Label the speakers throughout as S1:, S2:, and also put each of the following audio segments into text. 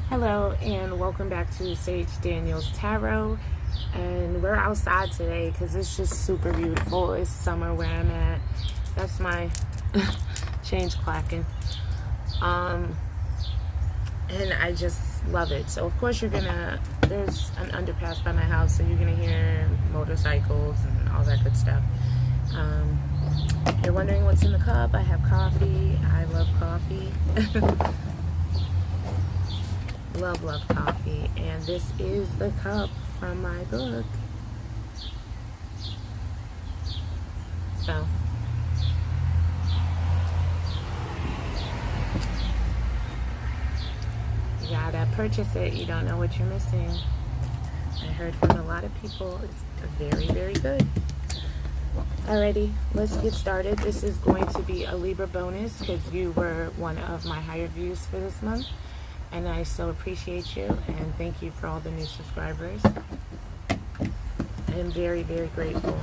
S1: Hello and welcome back to Sage Daniel's Tarot, and we're outside today because it's just super beautiful. It's summer where I'm at. That's my change clacking, and I just love it. So of course there's an underpass by my house, so you're gonna hear motorcycles and all that good stuff. You're wondering what's in the cup. I have coffee. I love coffee. love coffee, and this is the cup from my book. So you gotta purchase it. You don't know what you're missing. I heard from a lot of people it's very good. Alrighty, let's get started. This is going to be a Libra bonus because you were one of my higher views for this month, and I so appreciate you, and thank you for all the new subscribers. I am very grateful.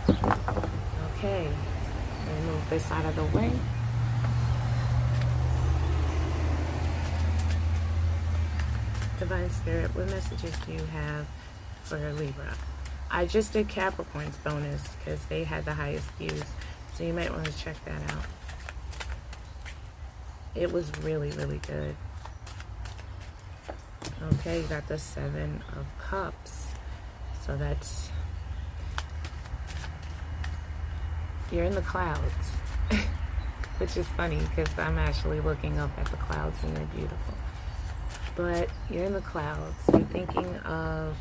S1: Okay, let me move this out of the way. Divine Spirit, what messages do you have for Libra? I just did Capricorn's bonus because they had the highest views, so you might want to check that out. It was really good. Okay, you got the 7 of Cups. So that's, you're in the clouds. Which is funny because I'm actually looking up at the clouds and they're beautiful. But you're in the clouds. You're thinking of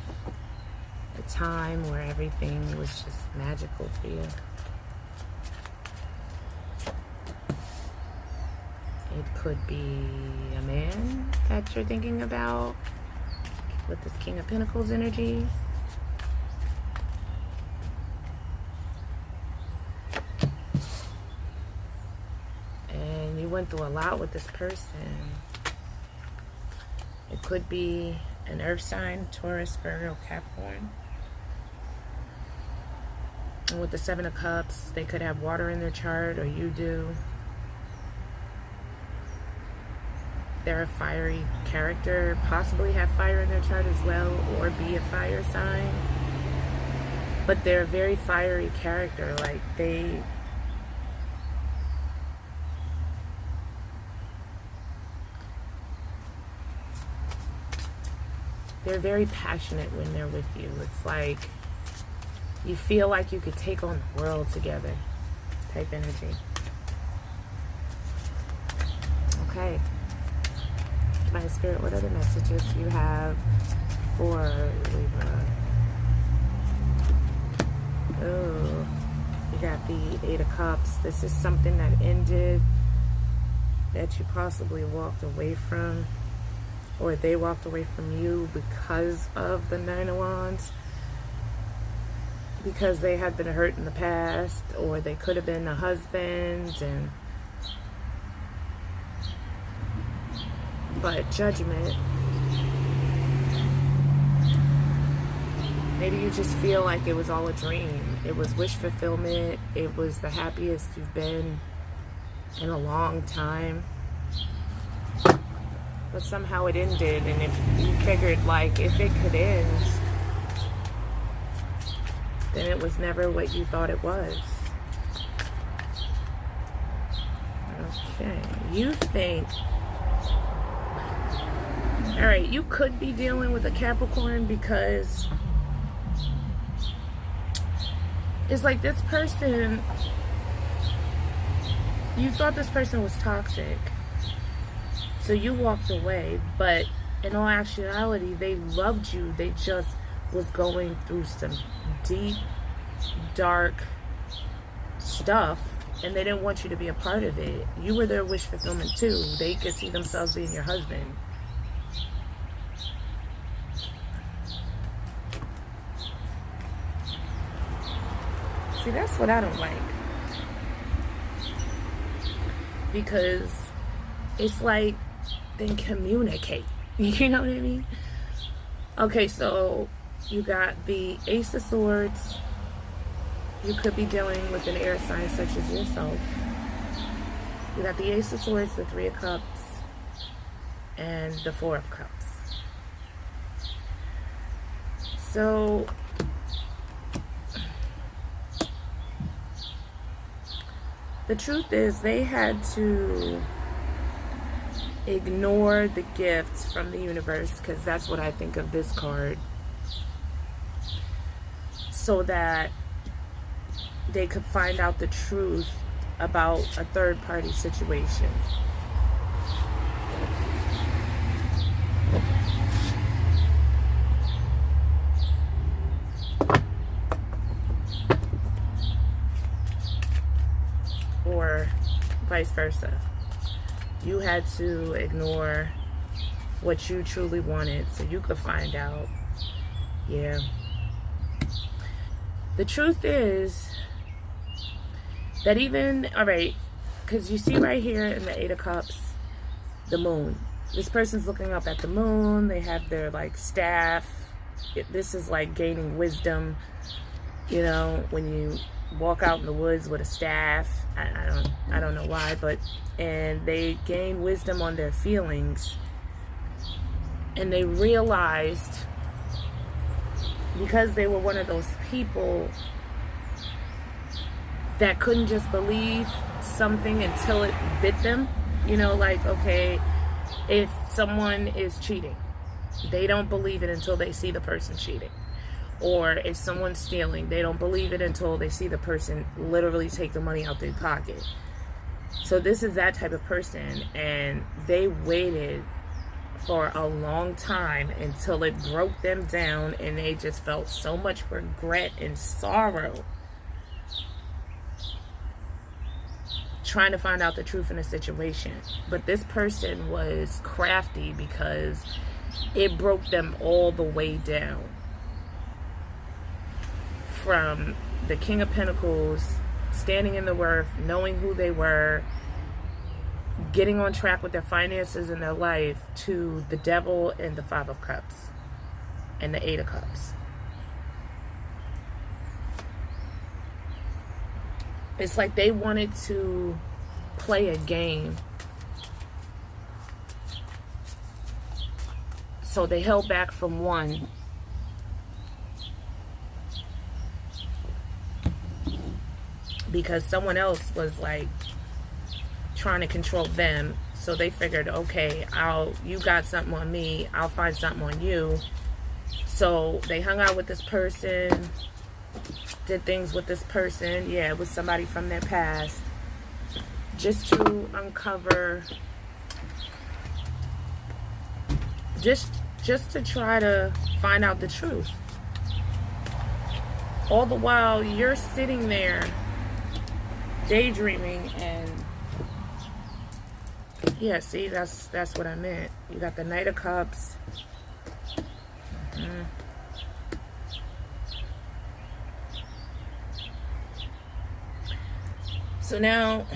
S1: a time where everything was just magical for you. It could be a man that you're thinking about with this King of Pentacles energy. And you went through a lot with this person. It could be an earth sign, Taurus, Virgo, Capricorn. And with the 7 of Cups, they could have water in their chart, or you do. They're a fiery character, possibly have fire in their chart as well, or be a fire sign. But they're a very fiery character. Like they're very passionate when they're with you. It's like you feel like you could take on the world together type energy. Okay. My Spirit, what other messages do you have for Libra? Oh, you got the 8 of Cups. This is something that ended, that you possibly walked away from, or they walked away from you because of the 9 of Wands, because they had been hurt in the past, or they could have been a husband, and but Judgment, maybe you just feel like it was all a dream. It was wish fulfillment. It was the happiest you've been in a long time, but somehow it ended. And if you figured, like, if it could end, then it was never what you thought it was. Okay, you think, all right, you could be dealing with a Capricorn because it's like this person, you thought this person was toxic, so you walked away, but in all actuality, they loved you. They just was going through some deep, dark stuff, and they didn't want you to be a part of it. You were their wish fulfillment too. They could see themselves being your husband. See, that's what I don't like. Because it's like, then communicate. You know what I mean? Okay, so you got the Ace of Swords. You could be dealing with an air sign such as yourself. You got the Ace of Swords, the 3 of Cups, and the Four of Cups. So the truth is, they had to ignore the gifts from the universe, because that's what I think of this card, so that they could find out the truth about a third party situation. Or vice versa. You had to ignore what you truly wanted so you could find out. Yeah. The truth is that even, all right, because you see right here in the Eight of Cups, the moon. This person's looking up at the moon. They have their like staff. This is like gaining wisdom. You know, when you walk out in the woods with a staff, I don't know why, but, and they gain wisdom on their feelings, and they realized, because they were one of those people that couldn't just believe something until it bit them. You know, like, okay, if someone is cheating, they don't believe it until they see the person cheating. Or if someone's stealing, they don't believe it until they see the person literally take the money out their pocket. So this is that type of person, and they waited for a long time until it broke them down, and they just felt so much regret and sorrow trying to find out the truth in a situation. But this person was crafty because it broke them all the way down. From the King of Pentacles, standing in the worth, knowing who they were, getting on track with their finances and their life, to the Devil and the Five of Cups and the Eight of Cups. It's like they wanted to play a game, so they held back from one because someone else was like trying to control them. So they figured, okay, you got something on me, I'll find something on you. So they hung out with this person, did things with this person, yeah, it was somebody from their past, just to uncover, just to try to find out the truth. All the while you're sitting there daydreaming, and yeah, see, that's what I meant. You got the Knight of Cups. So now,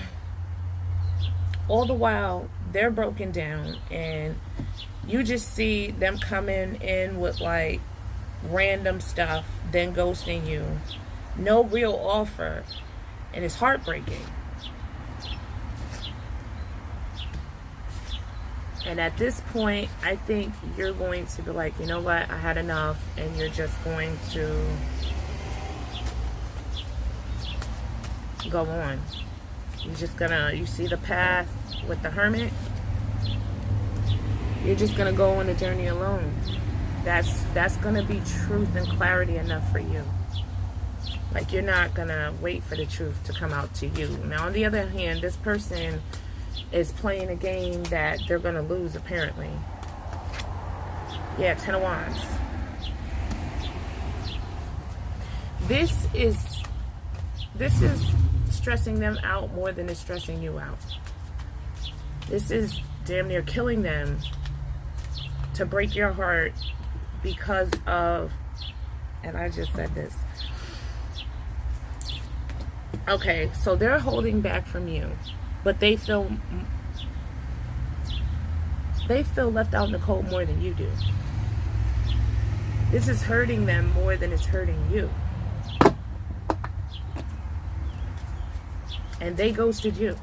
S1: all the while they're broken down, and you just see them coming in with like random stuff, then ghosting you, no real offer. And it's heartbreaking. And at this point, I think you're going to be like, you know what, I had enough. And you're just going to go on. You're just gonna, you see the path with the Hermit? You're just gonna go on the journey alone. That's gonna be truth and clarity enough for you. Like, you're not gonna wait for the truth to come out to you. Now, on the other hand, this person is playing a game that they're gonna lose, apparently. Yeah, Ten of Wands. This is stressing them out more than it's stressing you out. This is damn near killing them to break your heart because of, and I just said this. Okay, so they're holding back from you, but they feel left out in the cold more than you do. This is hurting them more than it's hurting you. And they ghosted you.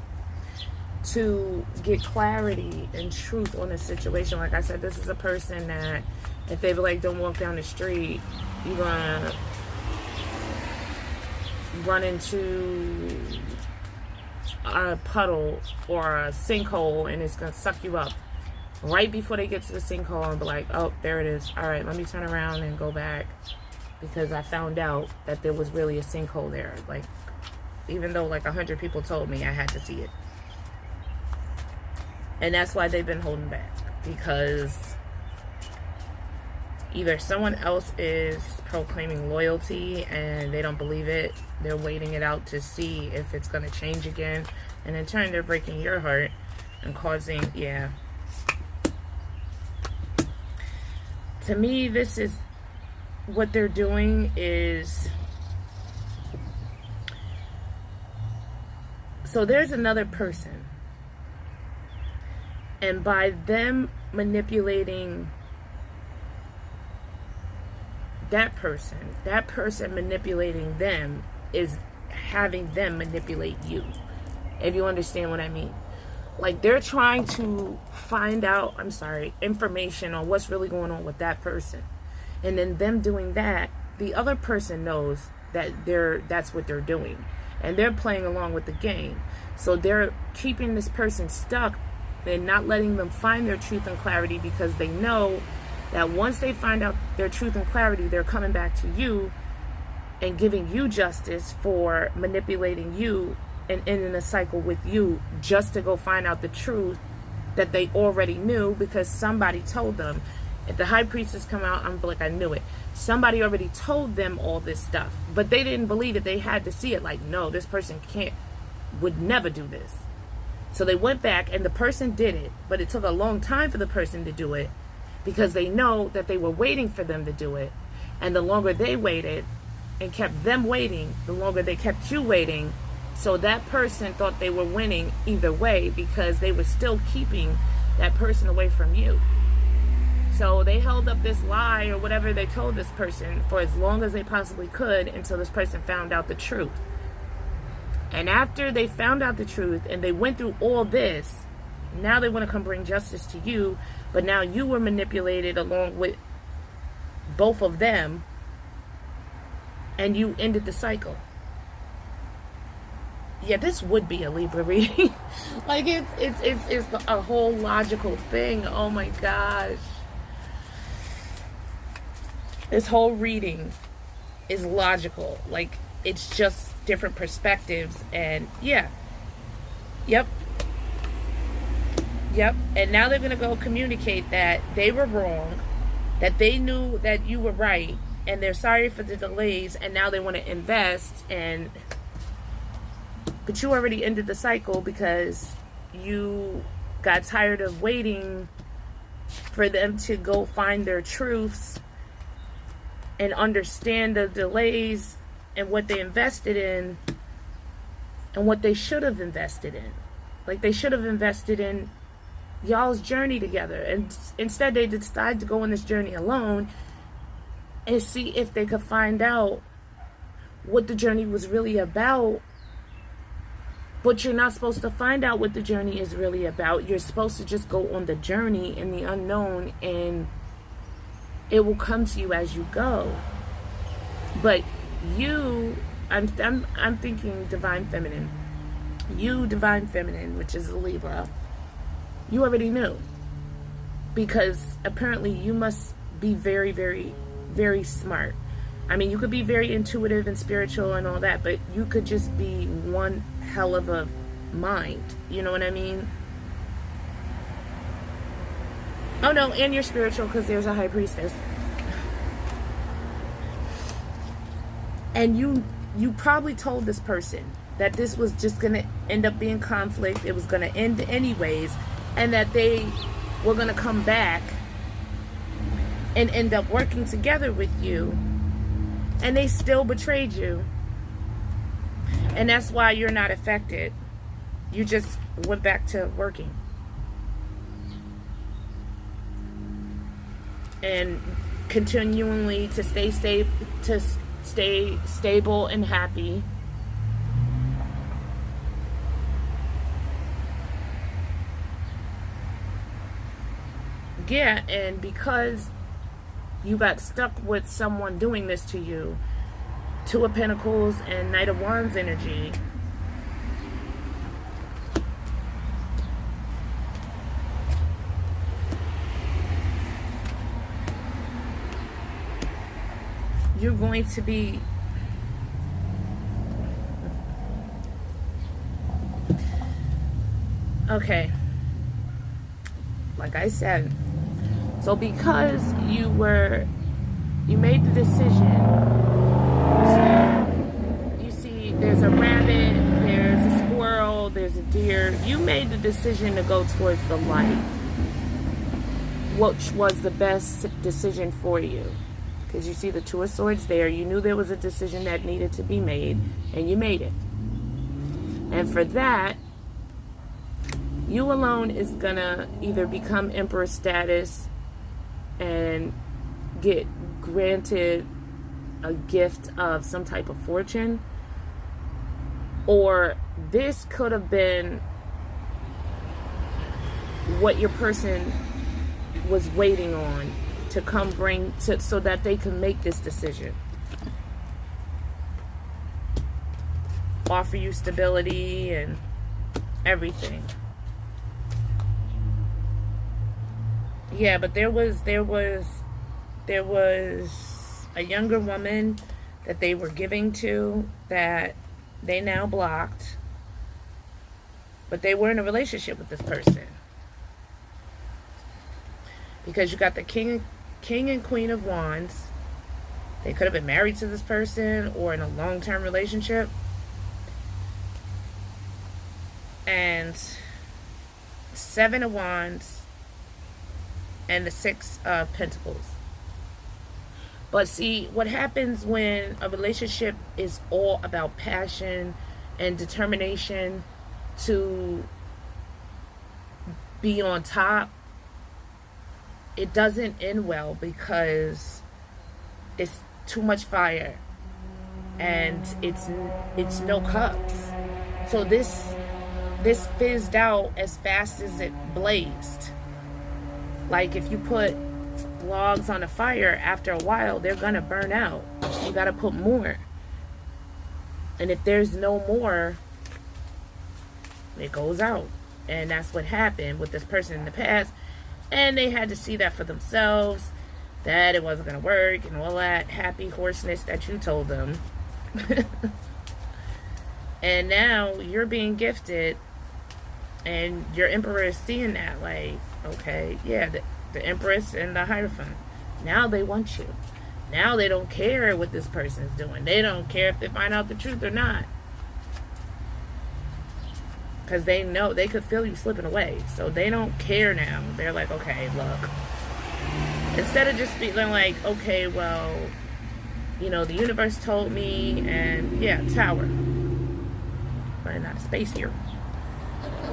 S1: to get clarity and truth on a situation. Like I said, this is a person that if they be like, don't walk down the street, you're gonna run into a puddle or a sinkhole and it's gonna suck you up right before they get to the sinkhole and be like, oh, there it is. All right, let me turn around and go back because I found out that there was really a sinkhole there. Like, even though like 100 people told me, I had to see it. And that's why they've been holding back, because either someone else is proclaiming loyalty and they don't believe it. They're waiting it out to see if it's going to change again. And in turn, they're breaking your heart and causing, yeah. To me, this is what they're doing is, so there's another person. And by them manipulating that person manipulating them is having them manipulate you. If you understand what I mean. Like, they're trying to find out, information on what's really going on with that person. And then them doing that, the other person knows that that's what they're doing. And they're playing along with the game. So they're keeping this person stuck and not letting them find their truth and clarity, because they know that once they find out their truth and clarity, they're coming back to you and giving you justice for manipulating you and ending a cycle with you just to go find out the truth that they already knew because somebody told them. If the high priestess come out, I'm like, I knew it. Somebody already told them all this stuff, but they didn't believe it. They had to see it. Like, no, this person would never do this. So they went back and the person did it, but it took a long time for the person to do it because they know that they were waiting for them to do it. And the longer they waited and kept them waiting, the longer they kept you waiting. So that person thought they were winning either way because they were still keeping that person away from you. So they held up this lie or whatever they told this person for as long as they possibly could until this person found out the truth. And after they found out the truth and they went through all this, now they want to come bring justice to you. But now you were manipulated along with both of them and you ended the cycle. Yeah, this would be a Libra reading. Like, it's a whole logical thing. Oh my gosh. This whole reading is logical. Like, it's just different perspectives. And yeah. Yep. And now they're going to go communicate that they were wrong, that they knew that you were right, and they're sorry for the delays, and now they want to invest. But you already ended the cycle because you got tired of waiting for them to go find their truths and understand the delays and what they invested in and what they should have invested in. Like, they should have invested in y'all's journey together. And instead, they decided to go on this journey alone and see if they could find out what the journey was really about. But you're not supposed to find out what the journey is really about. You're supposed to just go on the journey in the unknown, and it will come to you as you go. But you, I'm thinking divine feminine. You, divine feminine, which is a Libra, you already knew. Because apparently you must be very, very, very smart. I mean, you could be very intuitive and spiritual and all that, but you could just be one hell of a mind. You know what I mean? Oh no, and you're spiritual because there's a high priestess. And you probably told this person that this was just going to end up being conflict. It was going to end anyways. And that they were going to come back and end up working together with you. And they still betrayed you. And that's why you're not affected. You just went back to working. And continually to stay stable and happy. Yeah, and because you got stuck with someone doing this to you, Two of Pentacles and Knight of Wands energy, you're going to be okay. Like I said, so because you made the decision to, you see, there's a rabbit, there's a squirrel, there's a deer. You made the decision to go towards the light, which was the best decision for you. Because you see the Two of Swords there. You knew there was a decision that needed to be made, and you made it. And for that, you alone is gonna either become Emperor status and get granted a gift of some type of fortune, or this could have been what your person was waiting on to come bring to, so that they can make this decision. Offer you stability and everything. Yeah, but there was a younger woman that they were giving to that they now blocked, but they were in a relationship with this person. Because you got the King and Queen of Wands. They could have been married to this person or in a long-term relationship. And Seven of Wands and the Six of Pentacles. But see, what happens when a relationship is all about passion and determination to be on top, it doesn't end well because it's too much fire and it's no cups. So this fizzed out as fast as it blazed. Like if you put logs on a fire, after a while they're gonna burn out. You gotta put more. And if there's no more, it goes out. And that's what happened with this person in the past. And they had to see that for themselves, that it wasn't gonna work and all that happy horseness that you told them. And now you're being gifted, and your Emperor is seeing that, like, okay, yeah, the Empress and the Hierophant, now they want you. Now they don't care what this person's doing. They don't care if they find out the truth or not. Because they know, they could feel you slipping away. So they don't care now. They're like, okay, look. Instead of just being like, okay, well, you know, the universe told me, and yeah, Tower. Probably not a space here.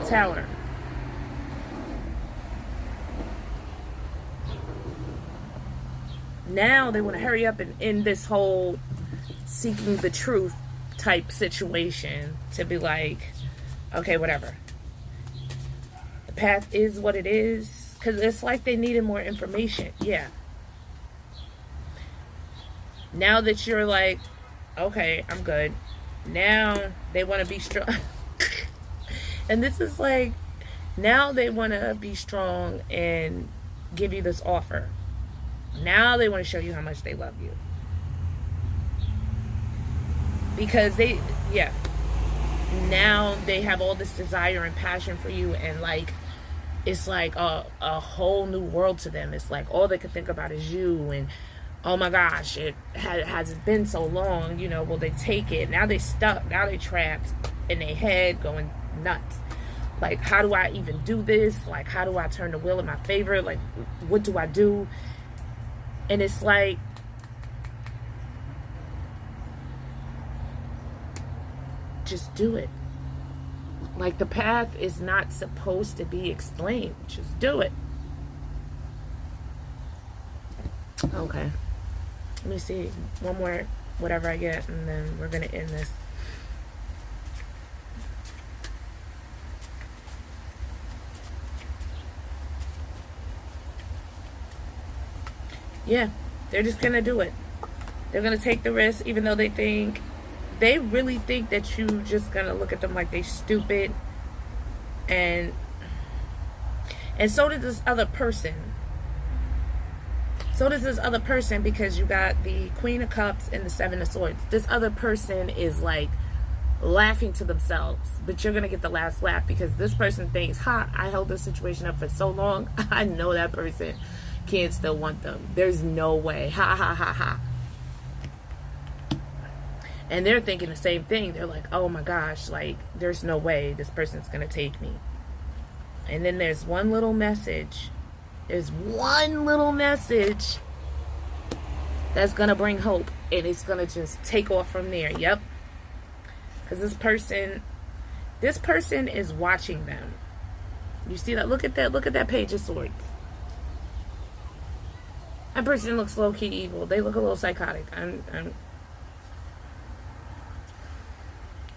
S1: Tower. Now they want to hurry up and end this whole seeking the truth type situation to be like, okay, whatever. The path is what it is. Because it's like they needed more information. Yeah. Now that you're like, okay, I'm good. Now they want to be strong. And this is like, now they want to be strong and give you this offer. Now they want to show you how much they love you. Because they, yeah. Now they have all this desire and passion for you, and like, it's like a whole new world to them. It's like all they could think about is you, and oh my gosh, it has been so long, you know, will they take it? Now they stuck, now they trapped in their head going nuts. Like, how do I even do this? Like, how do I turn the wheel in my favor? Like, what do I do? And it's like, just do it. Like, the path is not supposed to be explained. Just do it. Okay. Let me see. One more, whatever I get, and then we're going to end this. Yeah, they're just gonna do it. They're gonna take the risk, even though they really think that you just gonna look at them like they stupid. And so does this other person. So does this other person, because you got the Queen of Cups and the Seven of Swords. This other person is like laughing to themselves, but you're gonna get the last laugh, because this person thinks, ha, I held this situation up for so long, I know that person can't still want them. There's no way. Ha ha ha ha. And they're thinking the same thing. They're like, oh my gosh, like, there's no way this person's gonna take me. And then there's one little message. There's one little message that's gonna bring hope, and it's gonna just take off from there. Yep. Because this person is watching them. You see that? Look at that Page of Swords. That person looks low-key evil. They look a little psychotic.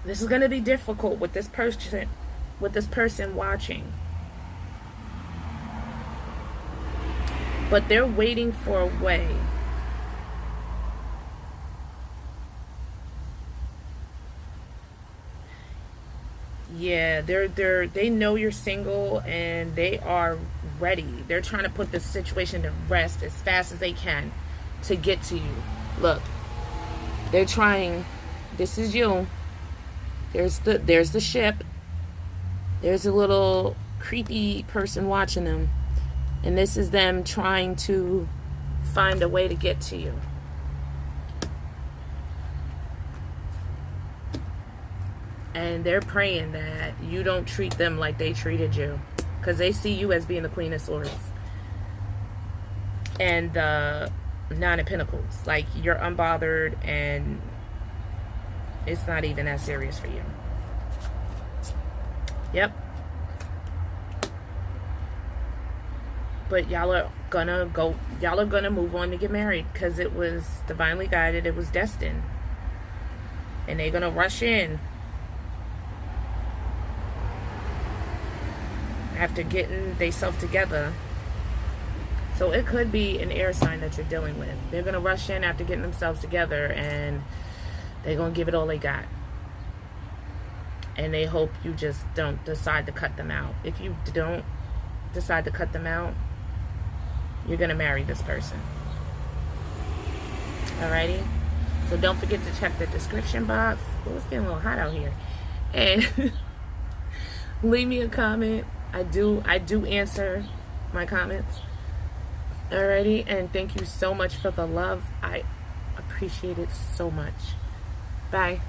S1: This is going to be difficult with this person watching. But they're waiting for a way. Yeah, they know you're single, and they are ready. They're trying to put this situation to rest as fast as they can to get to you. Look, they're trying. This is you. There's the ship. There's a little creepy person watching them, and this is them trying to find a way to get to you. And they're praying that you don't treat them like they treated you, because they see you as being the Queen of Swords and the Nine of Pentacles. Like, you're unbothered, and it's not even that serious for you. Yep. But y'all are gonna move on to get married, because it was divinely guided. It was destined. And they're gonna rush in after getting themselves together. So it could be an air sign that you're dealing with. They're going to rush in after getting themselves together, and they're going to give it all they got. And they hope you just don't decide to cut them out. If you don't decide to cut them out, you're going to marry this person. Alrighty? So don't forget to check the description box. Oh, it's getting a little hot out here. And leave me a comment. I do answer my comments. Alrighty, and thank you so much for the love. I appreciate it so much. Bye.